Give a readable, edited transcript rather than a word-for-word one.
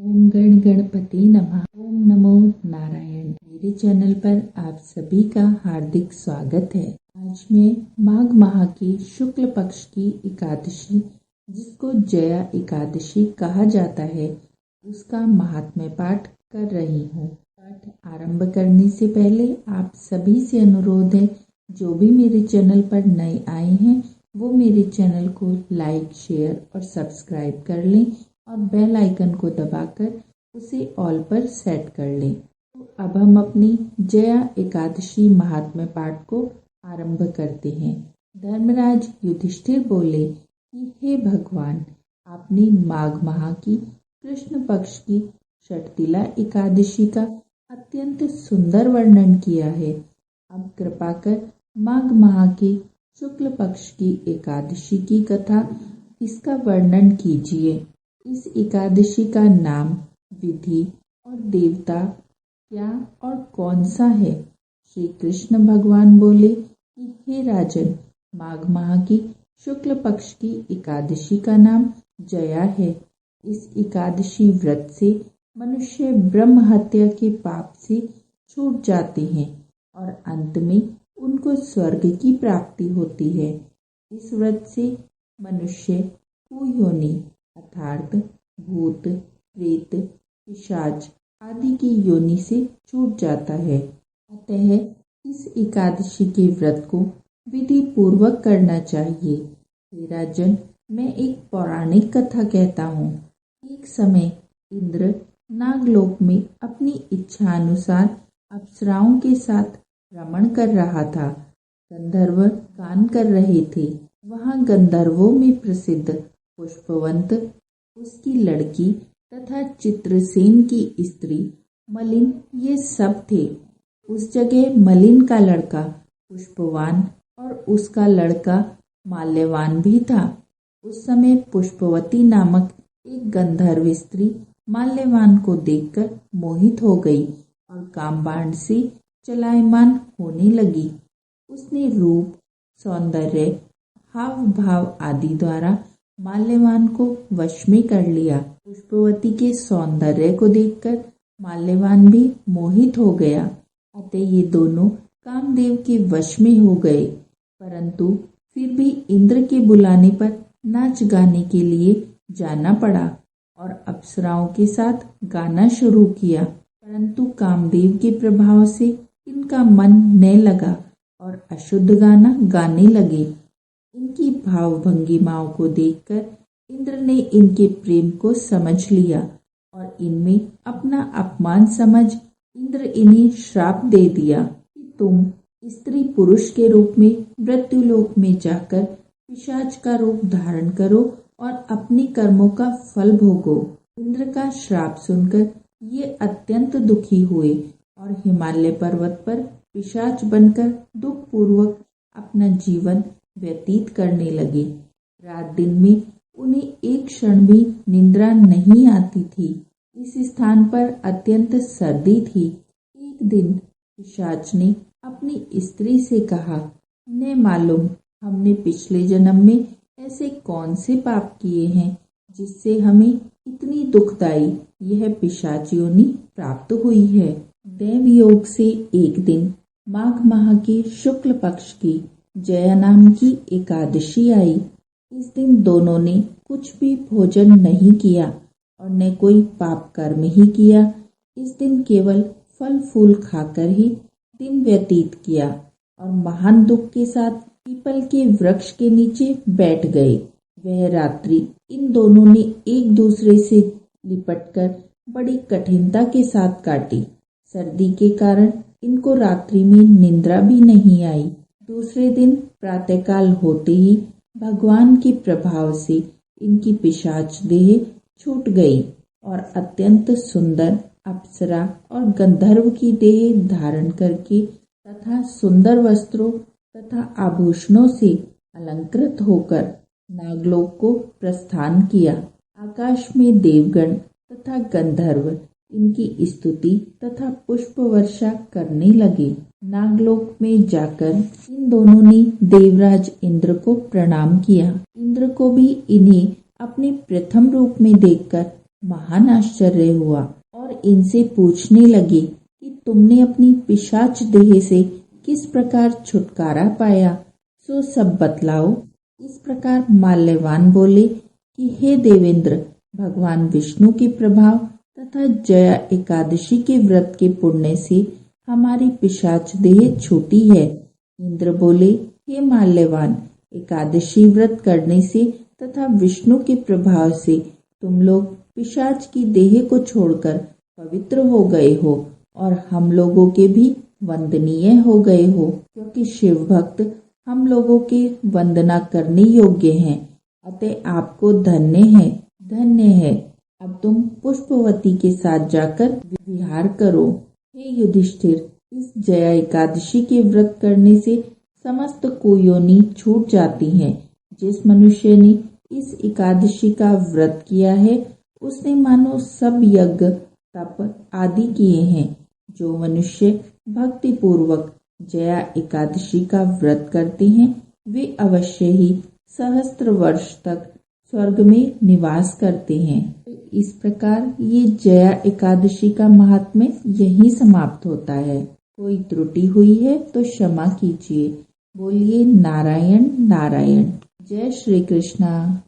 ओम गण गणपति नमः। ओम नमो नारायण। मेरे चैनल पर आप सभी का हार्दिक स्वागत है। आज मैं माघ माह की शुक्ल पक्ष की एकादशी, जिसको जया एकादशी कहा जाता है, उसका महात्म्य पाठ कर रही हूँ। पाठ आरंभ करने से पहले आप सभी से अनुरोध है, जो भी मेरे चैनल पर नए आए हैं वो मेरे चैनल को लाइक, शेयर और सब्सक्राइब कर लें और बेल आइकन को दबाकर उसे ऑल पर सेट कर लें। तो अब हम अपनी जया एकादशी महात्म्य पाठ को आरंभ करते हैं। धर्मराज युधिष्ठिर बोले कि हे भगवान, आपने माघ माह की कृष्ण पक्ष की षटतिला एकादशी का अत्यंत सुंदर वर्णन किया है। अब कृपा कर माघ माह के शुक्ल पक्ष की एकादशी की कथा, इसका वर्णन कीजिए। इस एकादशी का नाम, विधि और देवता क्या और कौन सा है? श्री कृष्ण भगवान बोले कि हे राजन, माघ माह की शुक्ल पक्ष की एकादशी का नाम जया है। इस एकादशी व्रत से मनुष्य ब्रह्म हत्या के पाप से छूट जाते हैं और अंत में उनको स्वर्ग की प्राप्ति होती है। इस व्रत से मनुष्य कुयोनि अर्थात भूत, प्रेत, पिशाच आदि की योनि से छूट जाता है। अतः इस एकादशी के व्रत को विधि पूर्वक करना चाहिए। हे राजन, मैं एक पौराणिक कथा कहता हूँ। एक समय इंद्र नागलोक में अपनी इच्छा अनुसार अप्सराओं के साथ रमण कर रहा था। गंधर्व गान कर रहे थे। वहाँ गंधर्वों में प्रसिद्ध पुष्पवंत, उसकी लड़की तथा चित्रसेन की स्त्री मलिन, ये सब थे। उस जगह मलिन का लड़का पुष्पवान और उसका लड़का माल्यवान भी था। उस समय पुष्पवती नामक एक गंधर्व स्त्री माल्यवान को देखकर मोहित हो गई और कामबाण से चलायमान होने लगी। उसने रूप, सौंदर्य, हाव भाव आदि द्वारा माल्यवान को वश में कर लिया। पुष्पवती के सौंदर्य को देखकर माल्यवान भी मोहित हो गया। अतः ये दोनों कामदेव के वश में हो गए। परंतु फिर भी इंद्र के बुलाने पर नाच गाने के लिए जाना पड़ा और अप्सराओं के साथ गाना शुरू किया। परंतु कामदेव के प्रभाव से इनका मन न लगा और अशुद्ध गाना गाने लगे। इनकी भाव भंगिमाओं को देखकर इंद्र ने इनके प्रेम को समझ लिया और इनमें अपना अपमान समझ इंद्र इन्हें श्राप दे दिया कि तुम स्त्री पुरुष के रूप में मृत्युलोक में जाकर पिशाच का रूप धारण करो और अपने कर्मों का फल भोगो। इंद्र का श्राप सुनकर ये अत्यंत दुखी हुए और हिमालय पर्वत पर पिशाच बनकर दुख पूर्वक अपना जीवन व्यतीत करने लगे। रात दिन में उन्हें एक क्षण भी निद्रा नहीं आती थी। इस स्थान पर अत्यंत सर्दी थी। एक दिन पिशाच ने अपनी स्त्री से कहा, न मालूम हमने पिछले जन्म में ऐसे कौन से पाप किए हैं जिससे हमें इतनी दुखदायी यह पिशाच योनि प्राप्त हुई है। देव योग से एक दिन माघ माह के शुक्ल पक्ष की जया नाम की एकादशी आई। इस दिन दोनों ने कुछ भी भोजन नहीं किया और न कोई पाप कर्म ही किया। इस दिन केवल फल फूल खाकर ही दिन व्यतीत किया और महान दुख के साथ पीपल के वृक्ष के नीचे बैठ गए। वह रात्रि इन दोनों ने एक दूसरे से लिपटकर बड़ी कठिनता के साथ काटी। सर्दी के कारण इनको रात्रि में निद्रा भी नहीं आई। दूसरे दिन प्रातःकाल होते ही भगवान के प्रभाव से इनकी पिशाच देह छूट गई और अत्यंत सुंदर अप्सरा और गंधर्व की देह धारण करके तथा सुंदर वस्त्रों तथा आभूषणों से अलंकृत होकर नागलोक को प्रस्थान किया। आकाश में देवगण तथा गंधर्व इनकी स्तुति तथा पुष्प वर्षा करने लगे। नागलोक में जाकर इन दोनों ने देवराज इंद्र को प्रणाम किया। इंद्र को भी इन्हें अपने प्रथम रूप में देखकर महान आश्चर्य हुआ और इनसे पूछने लगे कि तुमने अपनी पिशाच देह से किस प्रकार छुटकारा पाया, सो सब बतलाओ। इस प्रकार माल्यवान बोले कि हे देवेंद्र, भगवान विष्णु के प्रभाव तथा जया एकादशी के व्रत के पुण्य से हमारी पिशाच देह छूटी है। इंद्र बोले, हे माल्यवान, एकादशी व्रत करने से तथा विष्णु के प्रभाव से तुम लोग पिशाच की देह को छोड़कर पवित्र हो गए हो और हम लोगों के भी वंदनीय हो गए हो, क्योंकि शिव भक्त हम लोगों के वंदना करने योग्य हैं। अतः आपको धन्य है। अब तुम पुष्पवती के साथ जाकर विहार करो। हे युधिष्ठिर, इस जया एकादशी के व्रत करने से समस्त कुयोनि छूट जाती हैं। जिस मनुष्य ने इस एकादशी का व्रत किया है उसने मानो सब यज्ञ तप आदि किए हैं। जो मनुष्य भक्ति पूर्वक जया एकादशी का व्रत करते हैं वे अवश्य ही सहस्त्र वर्ष तक स्वर्ग में निवास करते हैं। इस प्रकार ये जया एकादशी का महात्म्य यहीं समाप्त होता है। कोई त्रुटि हुई है तो क्षमा कीजिए। बोलिए नारायण नारायण। जय श्री कृष्णा।